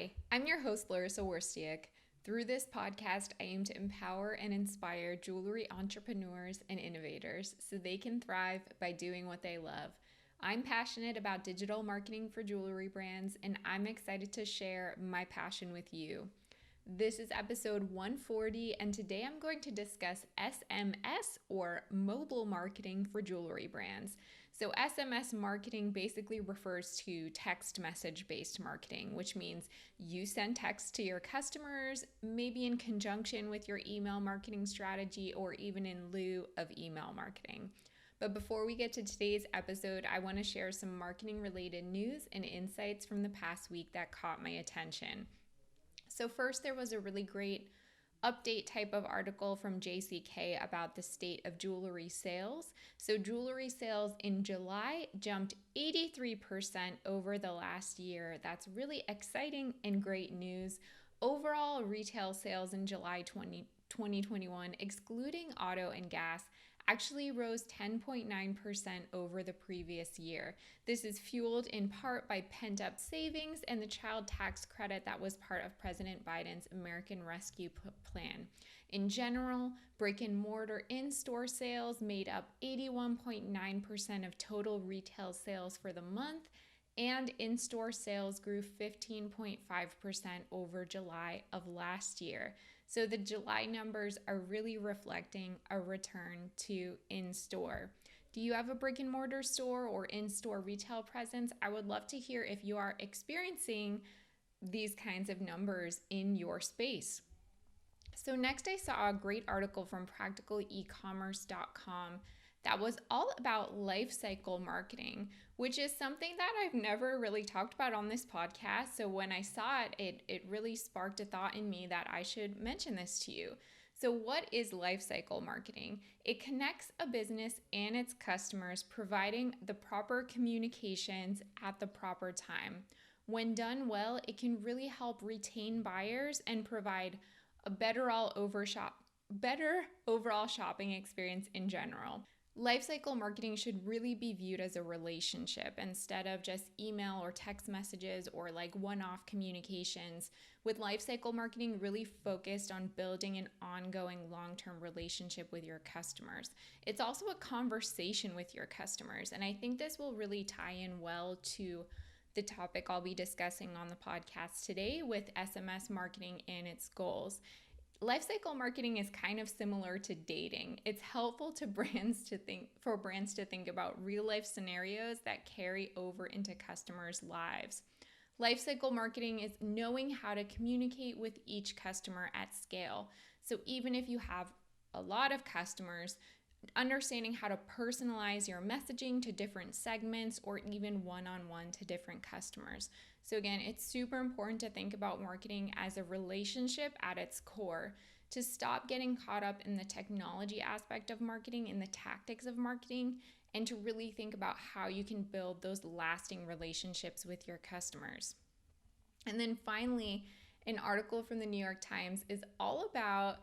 Hi, I'm your host, Larissa Worstiak. Through this podcast, I aim to empower and inspire jewelry entrepreneurs and innovators so they can thrive by doing what they love. I'm passionate about digital marketing for jewelry brands, and I'm excited to share my passion with you. This is episode 140, and today I'm going to discuss SMS or mobile marketing for jewelry brands. So, SMS marketing basically refers to text message based marketing, which means you send text to your customers, maybe in conjunction with your email marketing strategy or even in lieu of email marketing. But before we get to today's episode, I want to share some marketing related news and insights from the past week that caught my attention. So first, there was a really great update type of article from JCK about the state of jewelry sales. So jewelry sales in July jumped 83% over the last year. That's really exciting and great news. Overall, retail sales in July 2021, excluding auto and gas, actually rose 10.9% over the previous year. This is fueled in part by pent-up savings and the child tax credit that was part of President Biden's American Rescue Plan. In general, brick and mortar in-store sales made up 81.9% of total retail sales for the month, and in-store sales grew 15.5% over July of last year. So the July numbers are really reflecting a return to in-store. Do you have a brick and mortar store or in-store retail presence? I would love to hear if you are experiencing these kinds of numbers in your space. So next, I saw a great article from practicalecommerce.com that was all about lifecycle marketing, which is something that I've never really talked about on this podcast. So when I saw it, it really sparked a thought in me that I should mention this to you. So what is lifecycle marketing? It connects a business and its customers, providing the proper communications at the proper time. When done well, it can really help retain buyers and provide a better overall shopping experience in general. Lifecycle marketing should really be viewed as a relationship instead of just email or text messages or like one-off communications, with lifecycle marketing really focused on building an ongoing long-term relationship with your customers. It's also a conversation with your customers, and I think this will really tie in well to the topic I'll be discussing on the podcast today with SMS marketing and its goals. Lifecycle marketing is kind of similar to dating. It's helpful to brands to think about real life scenarios that carry over into customers' lives. Lifecycle marketing is knowing how to communicate with each customer at scale. So even if you have a lot of customers, understanding how to personalize your messaging to different segments or even one-on-one to different customers. So again, it's super important to think about marketing as a relationship at its core, to stop getting caught up in the technology aspect of marketing and the tactics of marketing, and to really think about how you can build those lasting relationships with your customers. And then finally, an article from the New York Times is all about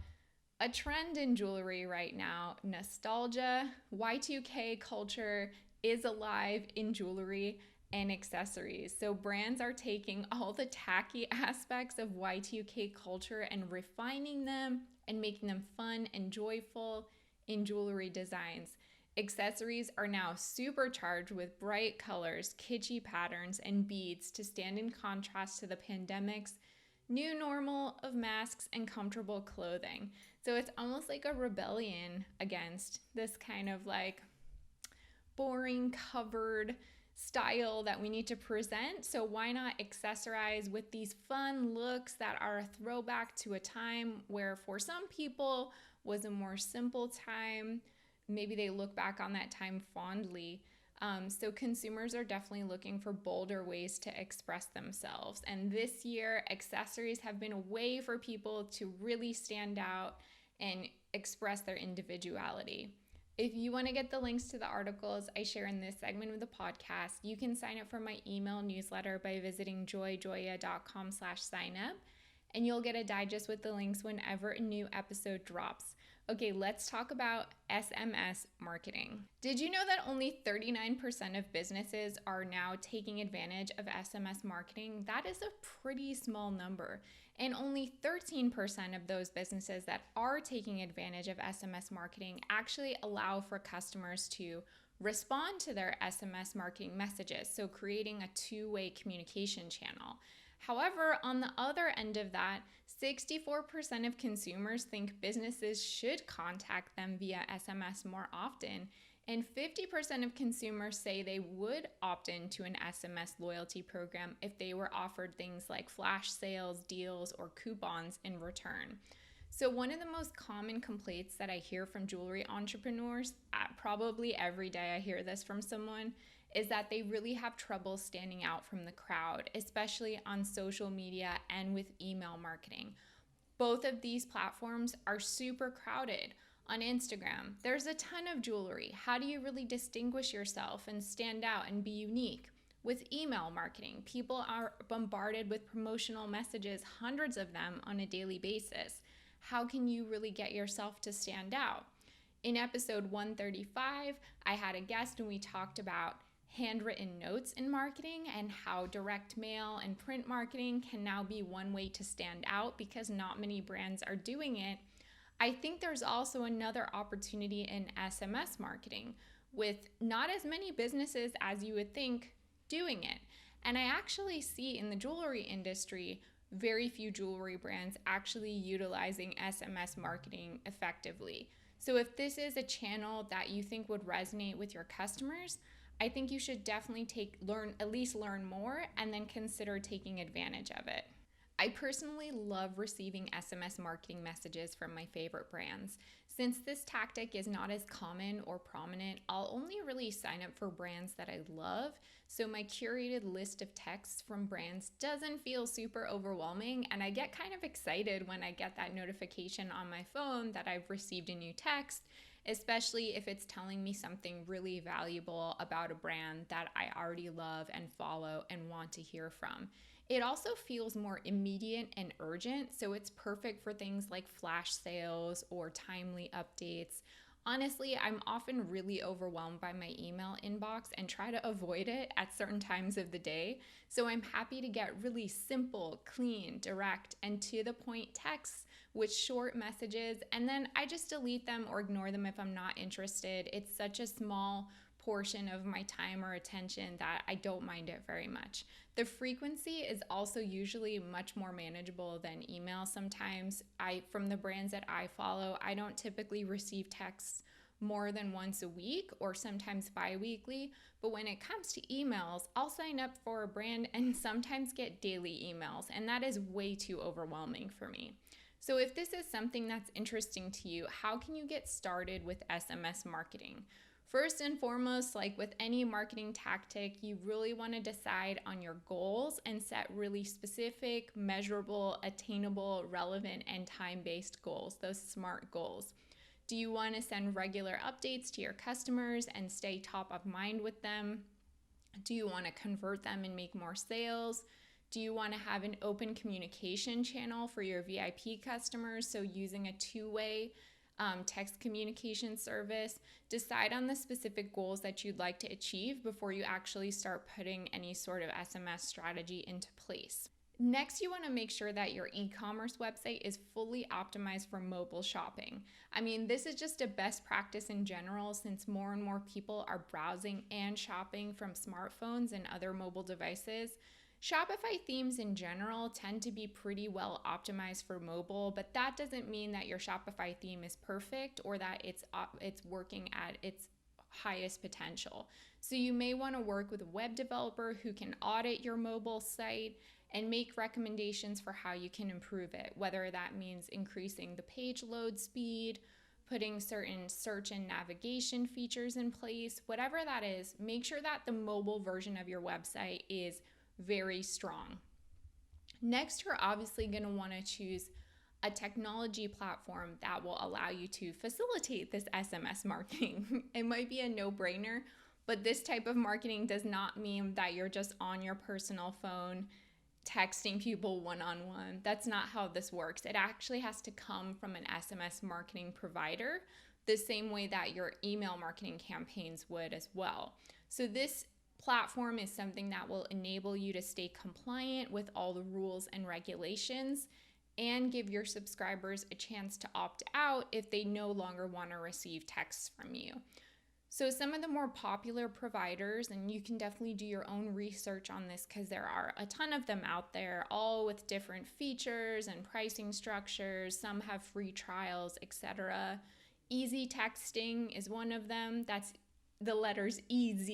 a trend in jewelry right now, nostalgia. Y2K culture is alive in jewelry and accessories. So brands are taking all the tacky aspects of Y2K culture and refining them and making them fun and joyful in jewelry designs. Accessories are now supercharged with bright colors, kitschy patterns, and beads to stand in contrast to the pandemic's new normal of masks and comfortable clothing. So it's almost like a rebellion against this kind of like boring covered style that we need to present. So why not accessorize with these fun looks that are a throwback to a time where for some people was a more simple time. Maybe they look back on that time fondly. So consumers are definitely looking for bolder ways to express themselves. And this year, accessories have been a way for people to really stand out and express their individuality. If you want to get the links to the articles I share in this segment of the podcast, you can sign up for my email newsletter by visiting joyjoya.com/signup, and you'll get a digest with the links whenever a new episode drops. Okay, let's talk about SMS marketing. Did you know that only 39% of businesses are now taking advantage of SMS marketing? That is a pretty small number. And only 13% of those businesses that are taking advantage of SMS marketing actually allow for customers to respond to their SMS marketing messages, so creating a two-way communication channel. However, on the other end of that, 64% of consumers think businesses should contact them via SMS more often, and 50% of consumers say they would opt into an SMS loyalty program if they were offered things like flash sales, deals, or coupons in return. So one of the most common complaints that I hear from jewelry entrepreneurs, probably every day I hear this from someone, is that they really have trouble standing out from the crowd, especially on social media and with email marketing. Both of these platforms are super crowded. On Instagram, there's a ton of jewelry. How do you really distinguish yourself and stand out and be unique? With email marketing, people are bombarded with promotional messages, hundreds of them on a daily basis. How can you really get yourself to stand out? In episode 135, I had a guest and we talked about handwritten notes in marketing and how direct mail and print marketing can now be one way to stand out because not many brands are doing it. I think there's also another opportunity in SMS marketing with not as many businesses as you would think doing it. And I actually see in the jewelry industry very few jewelry brands actually utilizing SMS marketing effectively. So if this is a channel that you think would resonate with your customers, I think you should definitely at least learn more and then consider taking advantage of it. I personally love receiving SMS marketing messages from my favorite brands. Since this tactic is not as common or prominent, I'll only really sign up for brands that I love, so my curated list of texts from brands doesn't feel super overwhelming, and I get kind of excited when I get that notification on my phone that I've received a new text, especially if it's telling me something really valuable about a brand that I already love and follow and want to hear from. It also feels more immediate and urgent, so it's perfect for things like flash sales or timely updates. Honestly, I'm often really overwhelmed by my email inbox and try to avoid it at certain times of the day, so I'm happy to get really simple, clean, direct, and to the point texts with short messages, and then I just delete them or ignore them if I'm not interested. It's such a small portion of my time or attention that I don't mind it very much. The frequency is also usually much more manageable than email. Sometimes from the brands that I follow, I don't typically receive texts more than once a week or sometimes bi-weekly, but when it comes to emails, I'll sign up for a brand and sometimes get daily emails, and that is way too overwhelming for me. So if this is something that's interesting to you, how can you get started with SMS marketing? First and foremost, like with any marketing tactic, you really want to decide on your goals and set really specific, measurable, attainable, relevant, and time-based goals, those SMART goals. Do you want to send regular updates to your customers and stay top of mind with them? Do you want to convert them and make more sales? Do you want to have an open communication channel for your VIP customers, so using a two-way text communication service? Decide on the specific goals that you'd like to achieve before you actually start putting any sort of SMS strategy into place. Next, you want to make sure that your e-commerce website is fully optimized for mobile shopping. I mean, this is just a best practice in general since more and more people are browsing and shopping from smartphones and other mobile devices. Shopify themes in general tend to be pretty well optimized for mobile, but that doesn't mean that your Shopify theme is perfect or that it's working at its highest potential. So you may want to work with a web developer who can audit your mobile site and make recommendations for how you can improve it, whether that means increasing the page load speed, putting certain search and navigation features in place, whatever that is. Make sure that the mobile version of your website is very strong. Next, you're obviously going to want to choose a technology platform that will allow you to facilitate this SMS marketing. It might be a no-brainer, but this type of marketing does not mean that you're just on your personal phone texting people one-on-one. That's not how this works. It actually has to come from an SMS marketing provider, the same way that your email marketing campaigns would as well. So this platform is something that will enable you to stay compliant with all the rules and regulations and give your subscribers a chance to opt out if they no longer want to receive texts from you. So some of the more popular providers, and you can definitely do your own research on this because there are a ton of them out there, all with different features and pricing structures. Some have free trials, etc. Easy Texting is one of them. That's the letters EZ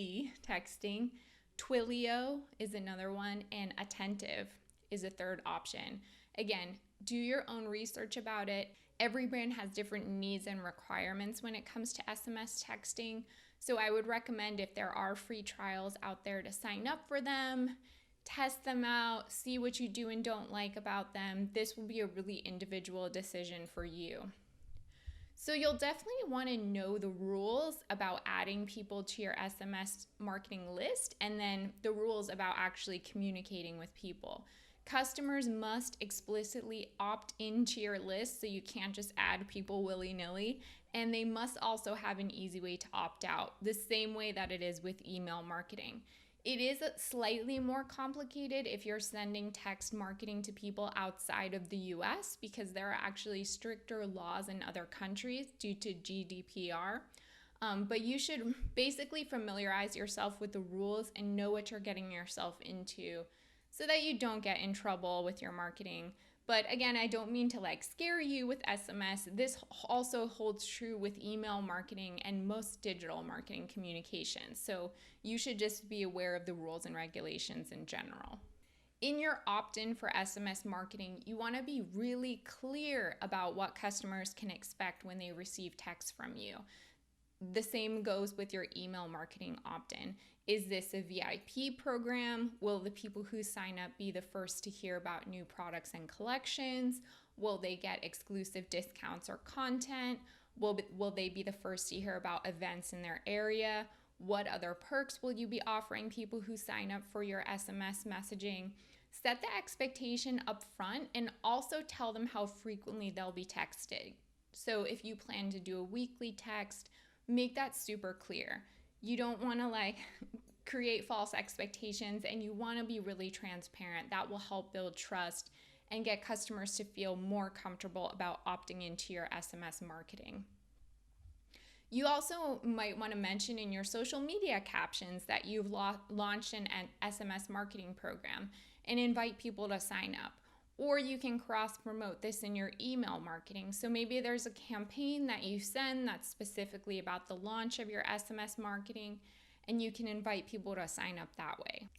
texting. Twilio is another one, and Attentive is a third option. Again, do your own research about it. Every brand has different needs and requirements when it comes to SMS texting. So I would recommend, if there are free trials out there, to sign up for them, test them out, see what you do and don't like about them. This will be a really individual decision for you. So you'll definitely want to know the rules about adding people to your SMS marketing list, and then the rules about actually communicating with people. Customers must explicitly opt into your list, so you can't just add people willy-nilly, and they must also have an easy way to opt out, the same way that it is with email marketing. It is slightly more complicated if you're sending text marketing to people outside of the US, because there are actually stricter laws in other countries due to GDPR. But you should basically familiarize yourself with the rules and know what you're getting yourself into so that you don't get in trouble with your marketing. But again, I don't mean to scare you with SMS. This also holds true with email marketing and most digital marketing communications. So you should just be aware of the rules and regulations in general. In your opt-in for SMS marketing, you want to be really clear about what customers can expect when they receive text from you. The same goes with your email marketing opt-in. Is this a VIP program? Will the people who sign up be the first to hear about new products and collections? Will they get exclusive discounts or content? Will they be the first to hear about events in their area? What other perks will you be offering people who sign up for your SMS messaging? Set the expectation up front, and also tell them how frequently they'll be texted. So if you plan to do a weekly text, make that super clear. You don't want to create false expectations, and you want to be really transparent. That will help build trust and get customers to feel more comfortable about opting into your SMS marketing. You also might want to mention in your social media captions that you've launched an SMS marketing program and invite people to sign up. Or you can cross-promote this in your email marketing. So maybe there's a campaign that you send that's specifically about the launch of your SMS marketing, and you can invite people to sign up that way.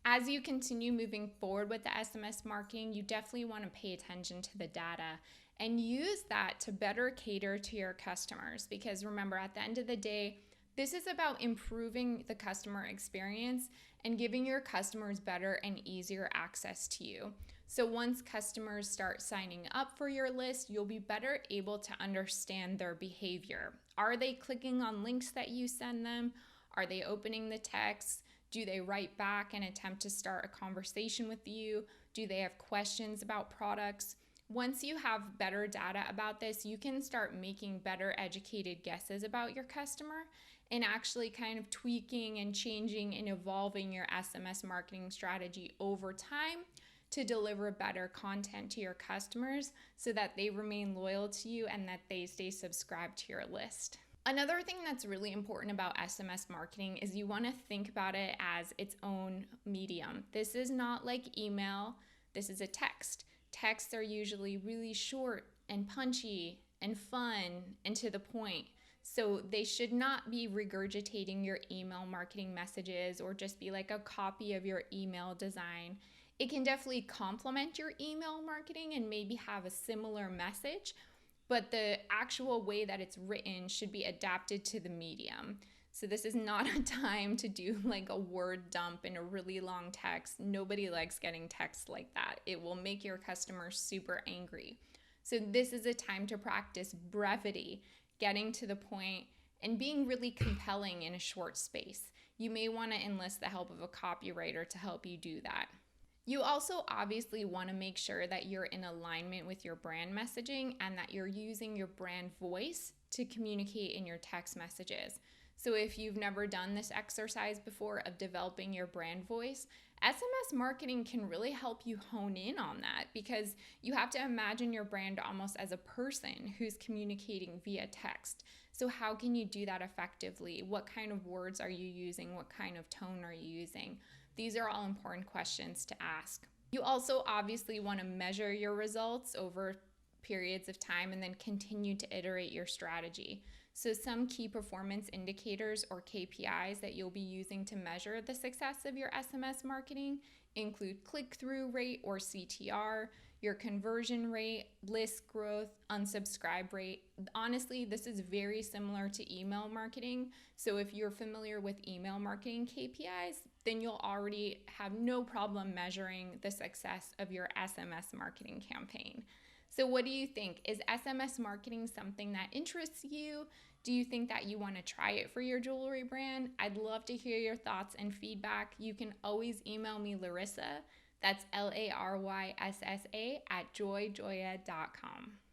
As you continue moving forward with the SMS marketing, you definitely want to pay attention to the data and use that to better cater to your customers. Because remember, at the end of the day, this is about improving the customer experience and giving your customers better and easier access to you. So once customers start signing up for your list, you'll be better able to understand their behavior. Are they clicking on links that you send them? Are they opening the text? Do they write back and attempt to start a conversation with you? Do they have questions about products? Once you have better data about this, you can start making better educated guesses about your customer and actually kind of tweaking and changing and evolving your SMS marketing strategy over time to deliver better content to your customers so that they remain loyal to you and that they stay subscribed to your list. Another thing that's really important about SMS marketing is you want to think about it as its own medium. This is not like email. This is a text. Texts are usually really short and punchy and fun and to the point. So they should not be regurgitating your email marketing messages or just be like a copy of your email design. It can definitely complement your email marketing and maybe have a similar message, but the actual way that it's written should be adapted to the medium. So this is not a time to do like a word dump in a really long text. Nobody likes getting text like that. It will make your customers super angry. So this is a time to practice brevity, getting to the point, and being really compelling in a short space. You may want to enlist the help of a copywriter to help you do that. You also obviously want to make sure that you're in alignment with your brand messaging and that you're using your brand voice to communicate in your text messages. So, if you've never done this exercise before of developing your brand voice, SMS marketing can really help you hone in on that because you have to imagine your brand almost as a person who's communicating via text. So, how can you do that effectively? What kind of words are you using? What kind of tone are you using? These are all important questions to ask. You also obviously want to measure your results over periods of time and then continue to iterate your strategy. So, some key performance indicators or KPIs that you'll be using to measure the success of your SMS marketing include click through rate or CTR, your conversion rate, list growth, unsubscribe rate. Honestly, this is very similar to email marketing. So, if you're familiar with email marketing KPIs, then you'll already have no problem measuring the success of your SMS marketing campaign. So, what do you think? Is SMS marketing something that interests you? Do you think that you want to try it for your jewelry brand? I'd love to hear your thoughts and feedback. You can always email me, Larissa. That's LARYSSA @joyjoya.com.